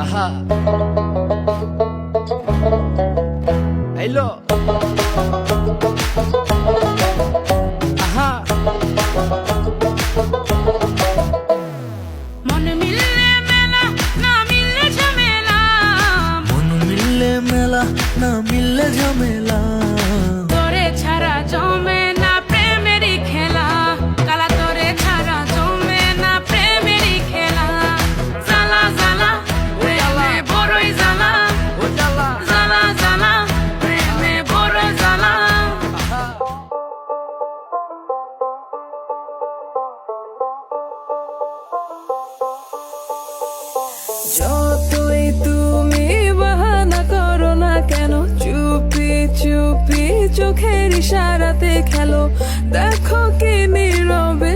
আহা হ্যালো আহা মন মিললে মেলা না মিললে ঝামেলা, মন মিললে মেলা না মিললে ঝামেলা, তোরে ছাড়া জমে না প্রেমেরই খেলা, কালা তোরে ছাড়া জমে না প্রেমেরই খেলা। জ্বালা জ্বালা প্রেমে বড়ই জ্বালা, ও জ্বালা জ্বালা জ্বালা প্রেমে বড় জ্বালা। যতই তুমি বাহানা করো না কেন, চুপি চুপি চোখের ইশারাতে খেলো, দেখো কি নীরবে